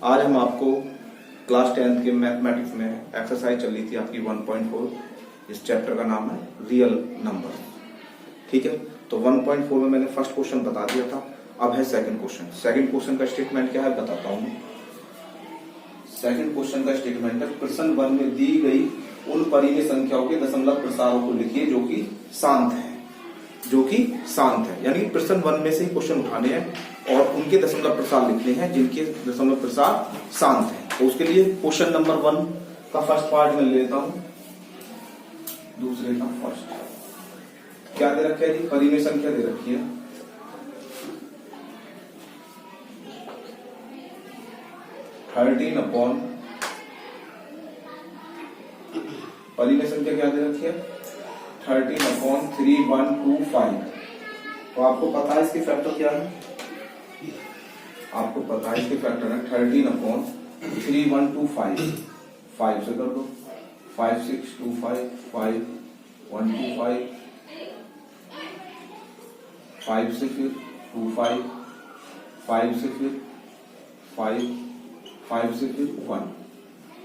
आज हम आपको क्लास 10th के मैथमेटिक्स में एक्सरसाइज चल रही थी आपकी 1.4। इस चैप्टर का नाम है रियल नंबर। ठीक है, तो 1.4 में मैंने फर्स्ट क्वेश्चन बता दिया था। अब है सेकंड क्वेश्चन। सेकंड क्वेश्चन का स्टेटमेंट क्या है बताता हूं। सेकंड क्वेश्चन का स्टेटमेंट है, प्रश्न 1 में दी गई उन परिमेय संख्याओं के दशमलव प्रसारों को लिखिए जो कि शांत है। जो कि शांत है यानी प्रश्न 1 में से ही क्वेश्चन उठाने हैं और उनके दशमलव प्रसार लिखने हैं जिनके दशमलव प्रसार शांत है। तो उसके लिए क्वेश्चन नंबर 1 का फर्स्ट पार्ट में लेता हूं, दूसरे का फर्स्ट। क्या दे रखा है जी? परिमेय संख्या दे रखी है 13 अपॉन, परिमेय संख्या क्या दे रखी है 13/3125। तो आपको पता है इसके फैक्टर क्या है? आपको पता है इसके फैक्टर है 13/3125। 5 से कर दो, 5 6 2 5 5 1 2 5 5 से फिर 2 5 5 से फिर 5 5 से फिर 1।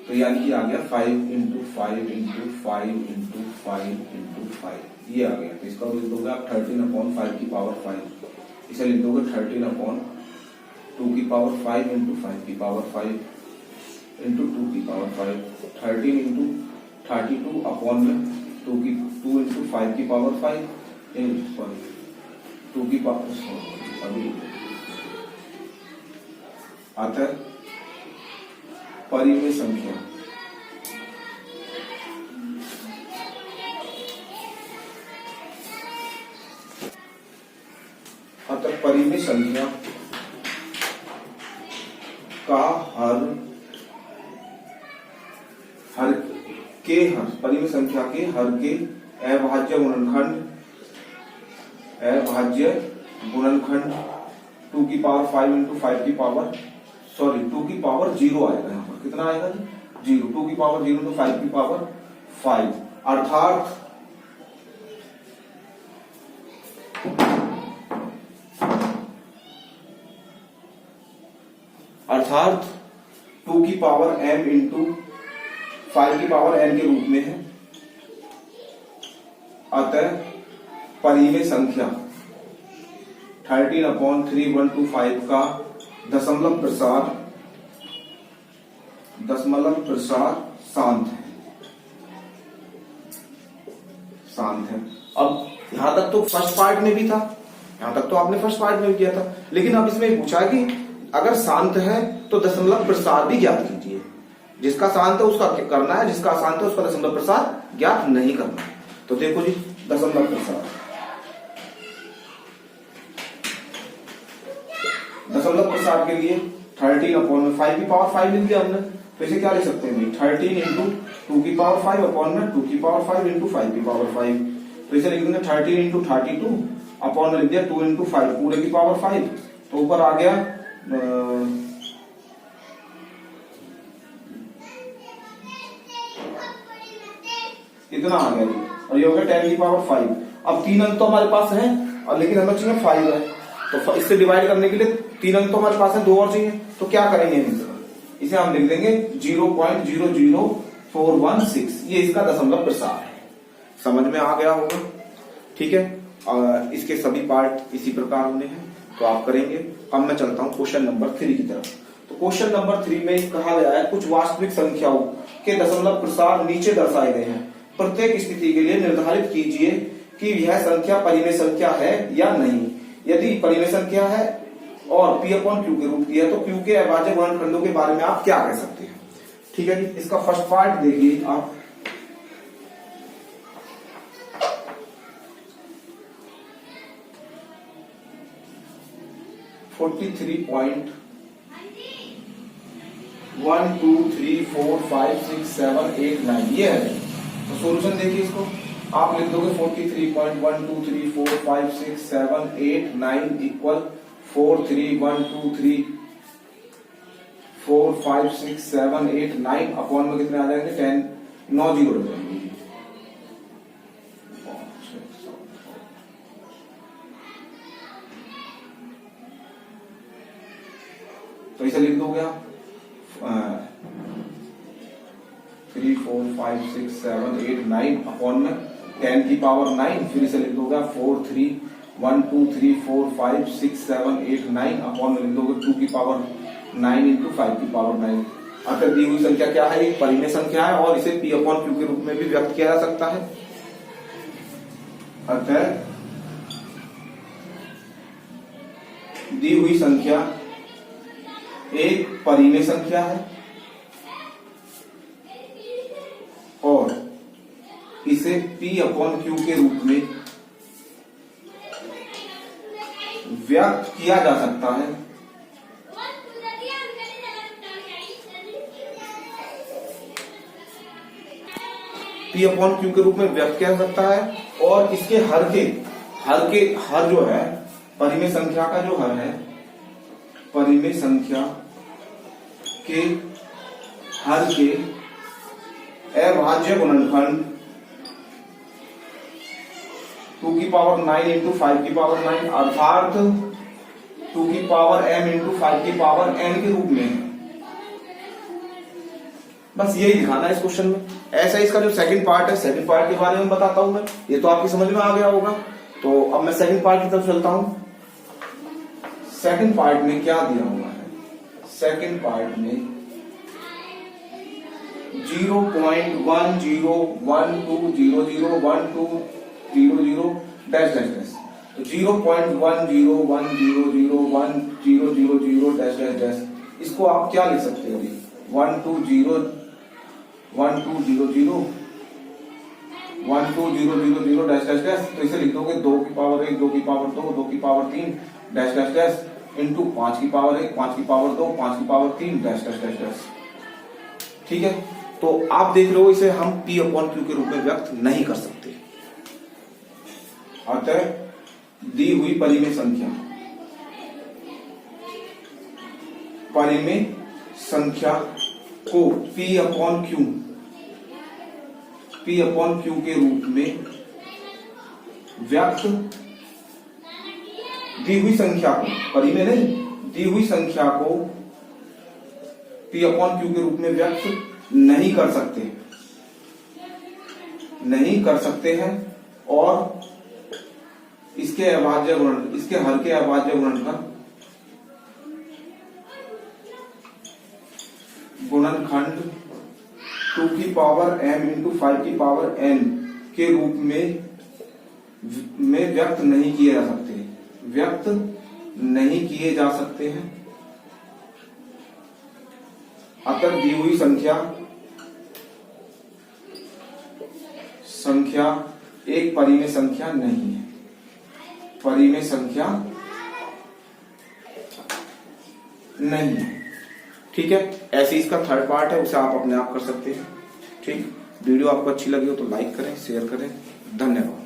तो यानी कि आ गया 5 इंटू 5 इंटू 5 इंटू 5 इंटू 5, ये आ गया। तो इसका लिख दोगे आप 13/5 की पावर 5। इसे लिख दोगे 13/2 की पावर 5 इंटू 5 की पावर 5 इंटू 2 की पावर 5। 13 इंटू 32 अपॉन में 2 इंटू 5 की पावर 5 सॉरी 2 की पावर अभी आता है परिमेय संख्या। अतः परिमेय संख्या का परिमेय संख्या के हर के अभाज्य गुणनखंड 2 की पावर 5 इंटू 5 की पावर 2 की पावर 0 आएगा। यहाँ पर कितना आएगा जी? 0। 2 की पावर 0 तो 5 की पावर 5, अर्थात अर्थात 2 की पावर m इंटू 5 की पावर n के रूप में है। अतः परिमेय संख्या 13/3125 का दशमलव प्रसार शांत है। अब यहां तक तो फर्स्ट पार्ट में भी था, यहां तक तो आपने फर्स्ट पार्ट में भी किया था, लेकिन अब इसमें पूछा कि अगर शांत है तो दशमलव प्रसार भी ज्ञात कीजिए। जिसका शांत है उसका करना है, जिसका अशांत है उसका दशमलव प्रसार ज्ञात नहीं करना है। तो देखो जी, दशमलव प्रसार के लिए 13/5 की पावर 5 लिख दिया हमने। तो इसे क्या लिख सकते हैं? 13 इंटू 2 की पावर 5 अपॉन में 2 की पावर 5 इंटू 5 की पावर 5। तो इसे लिख देंगे 13 इंटू 32 अपॉन में लिख दिया 2 इंटू 5 पूरे की पावर 5। तो ऊपर आ गया इतना आ गया, और ये हो गया 10 की पावर 5। अब 3 अंक तो हमारे पास है और लेकिन हमें चाहिए 5 है, तो इससे डिवाइड करने के लिए 3 अंक तो हमारे पास है, 2 और चाहिए। तो क्या करेंगे? इसे हम लिख देंगे 0.00416। ये इसका दशमलव प्रसार है। समझ में आ गया होगा? ठीक है, इसके सभी पार्ट इसी प्रकार होने हैं, तो आप करेंगे। अब मैं चलता हूं क्वेश्चन नंबर 3 की तरफ। तो क्वेश्चन नंबर 3 में कहा गया है कुछ वास्तविक संख्याओं के दशमलव प्रसार नीचे दर्शाए गए हैं। प्रत्येक स्थिति के लिए निर्धारित कीजिए कि यह संख्या परिमेय संख्या है या नहीं। यदि परिमेय संख्या है और P/Q के रूप की है तो Q के अभाज्य गुणनखंडों के बारे में आप क्या कह सकते हैं? ठीक है जी, इसका फर्स्ट पार्ट देखिए आप। (43.1 2 3 4 5 6 7 8 9) ये है। तो सॉल्यूशन देखिए इसको, आप लिख दोगे 43.1 2 3 4 5 6 7 8 9 इक्वल 4 3 1 2 3 4 5 6 7 8 9 अपॉन में कितने आ जाएंगे 10 9 जीरो रह जाएंगे। तो इसे लिख दोगे आप 4 5 6 7 8 9 अपॉन में 10 की पावर 9, फिर इसे लिख दोगे 4 3 1 2 3 4 5 6 7 8 9 अपॉन में लिख दोगे 2 की पावर 9 इंटू 5 की पावर 9। अतः दी हुई संख्या क्या है, एक परिमेय संख्या है और इसे P अपॉन Q के रूप में भी व्यक्त किया जा सकता है। अतः दी हुई संख्या एक परिमेय संख्या है और इसे P अपॉन Q के रूप में व्यक्त किया जा सकता है। P अपॉन Q के रूप में व्यक्त किया जा सकता है और इसके हर जो है परिमेय संख्या का जो हर है, परिमेय संख्या के हर के अभाज्य गुणनखंड 2 की पावर 9 इंटू 5 की पावर 9 अर्थात 2 की पावर m इंटू 5 की पावर n के रूप में है। बस यही दिखाना है इस क्वेश्चन में। ऐसा इसका जो सेकंड पार्ट है, सेकंड पार्ट के बारे में बताता हूं मैं, ये तो आपकी समझ में आ गया होगा। तो अब मैं सेकंड पार्ट की तरफ चलता हूं। सेकंड पार्ट में क्या दिया हुआ है, सेकंड पार्ट में 0.1012001200 डैश डैश डैश, तो 0.1010001000 डैश डैश डैश, इसको आप क्या लिख सकते हो, 1200 डैश डैश डैश, तो इसे लिख दोगे 2 की पावर 1 2 की पावर 2 2 की power 3 dash dash dash into 5 की पावर 1 5 की पावर 2 5 की power 3 dash dash dash dash. ठीक है, तो आप देख रहे हो इसे हम P अपॉन Q के रूप में व्यक्त नहीं कर सकते। अतः दी हुई परिमेय संख्या को P अपॉन Q के रूप में व्यक्त, दी हुई संख्या को, परिमेय नहीं, दी हुई संख्या को P अपॉन Q के रूप में व्यक्त नहीं कर सकते हैं और इसके अभाज्य गुणन, इसके हर के अभाज्य गुणनखंड 2 की पावर m इंटू 5 की पावर n के रूप में व्यक्त नहीं किए जा सकते हैं। अतः दी हुई संख्या एक परिमेय संख्या नहीं है, परिमेय संख्या नहीं है। ठीक है, ऐसे इसका थर्ड पार्ट है, उसे आप अपने आप कर सकते हैं। ठीक, वीडियो आपको अच्छी लगी हो तो लाइक करें, शेयर करें। धन्यवाद।